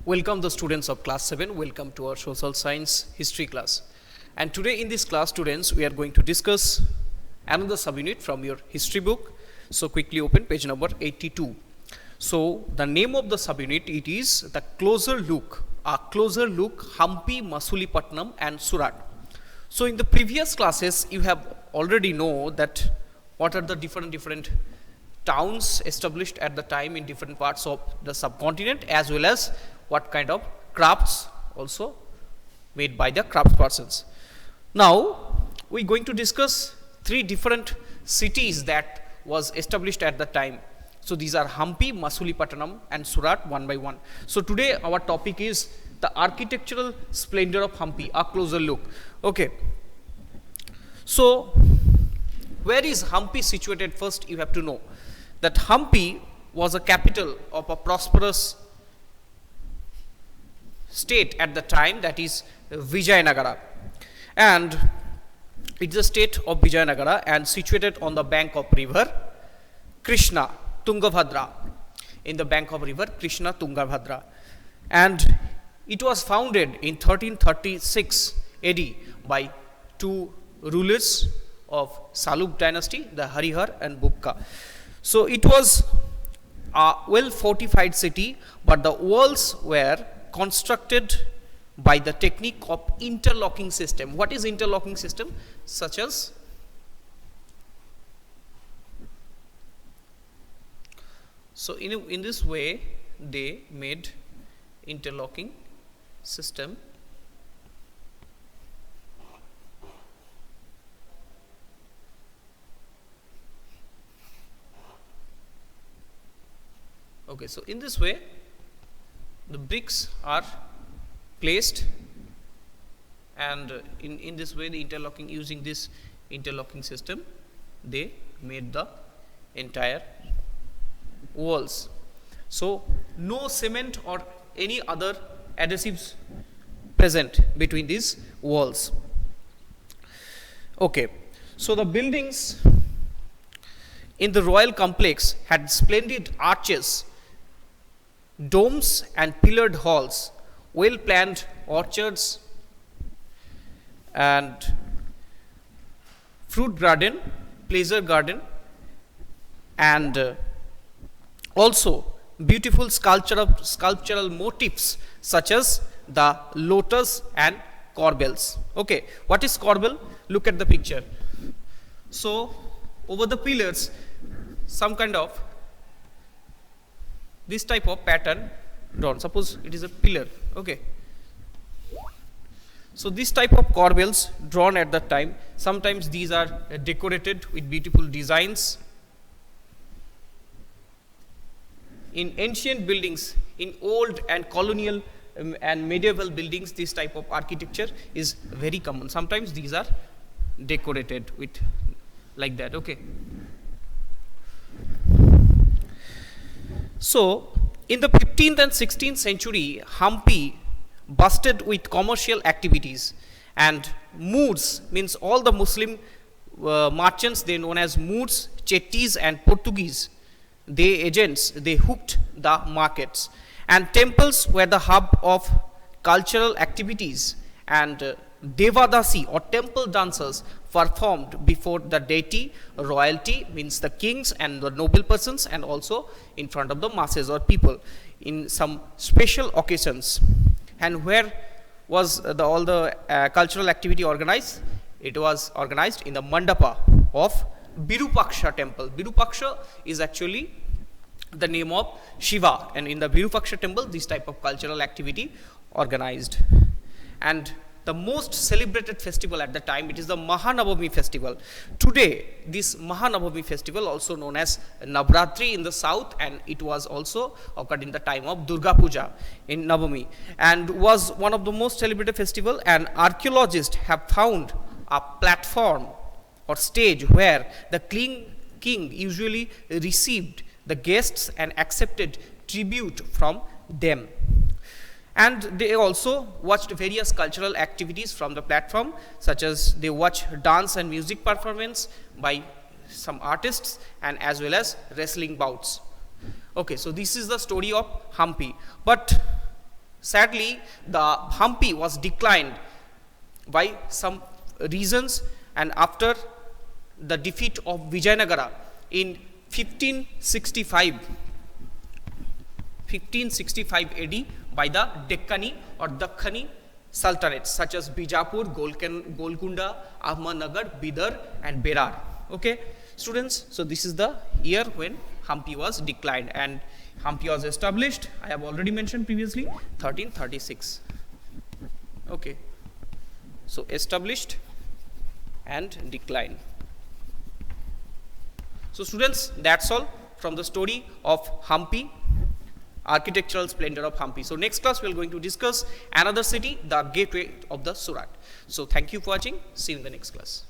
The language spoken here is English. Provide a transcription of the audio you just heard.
Welcome the students of class 7, welcome to our social science history class. And today in this class students, we are going to discuss another subunit from your history book. So quickly open page number 82. So the name of the subunit, it is the closer look, Hampi, Masulipatnam and Surat. So in the previous classes, you have already know that what are the different towns established at the time in different parts of the subcontinent, as well as what kind of crafts also made by the craftspersons. Now we are going to discuss three different cities that was established at the time. So these are Hampi, Masulipatnam and Surat one by one. So today our topic is the architectural splendor of Hampi, a closer look. Okay. So where is Hampi situated? First you have to know that Hampi was a capital of a prosperous state at the time, that is Vijayanagara, and it's a state of Vijayanagara and situated on the bank of river Krishna, Tungabhadra, in the bank of river Krishna, Tungabhadra, and it was founded in 1336 AD by two rulers of Salub dynasty, the Harihar and Bukka. So it was a well fortified city, but the walls were constructed by the technique of interlocking system. What is interlocking system? Such as so in this way they made interlocking system. Okay, so in this way the bricks are placed, and in this way the interlocking, using this interlocking system, they made the entire walls. So no cement or any other adhesives present between these walls. Okay, so the buildings in the royal complex had splendid arches, domes and pillared halls, well planned orchards and fruit garden, pleasure garden, and also beautiful sculptural motifs such as the lotus and corbels. Okay, what is corbel? Look at the picture. So over the pillars some kind of this type of pattern drawn. Suppose it is a pillar. Okay, so this type of corbels drawn at that time. Sometimes these are decorated with beautiful designs. In ancient buildings, in old and colonial and medieval buildings, this type of architecture is very common. Sometimes these are decorated with like that. Okay, so in the 15th and 16th century, Hampi busted with commercial activities, and Moors, means all the Muslim merchants, they known as Moors, Chettis and Portuguese, they agents, they hooked the markets, and temples were the hub of cultural activities, and Devadasi or temple dancers performed before the deity. Royalty means the kings and the noble persons, and also in front of the masses or people in some special occasions. And where was all the cultural activity organized? It was organized in the mandapa of Virupaksha temple. Virupaksha is actually the name of Shiva, and in the Virupaksha temple this type of cultural activity organized. And the most celebrated festival at the time, it is the Mahanavami festival. Today this Mahanavami festival, also known as Navratri in the south, and it was also occurred in the time of Durga Puja in Navami, and was one of the most celebrated festival. And archaeologists have found a platform or stage where the king usually received the guests and accepted tribute from them. And they also watched various cultural activities from the platform, such as they watch dance and music performance by some artists, and as well as wrestling bouts. Okay, so this is the story of Hampi. But Sadly, the Hampi was declined by some reasons, and after the defeat of Vijayanagara in 1565 AD by the Deccani or Dakhani sultanates such as Bijapur, Golconda, Ahmednagar, Bidar and Berar. Okay, students, so this is the year when Hampi was declined and Hampi was established, I have already mentioned previously, 1336. Okay, so established and declined. So students, that's all from the story of Hampi, architectural splendor of Hampi. So next class we are going to discuss another city, the gateway of the Surat. So thank you for watching. See you in the next class.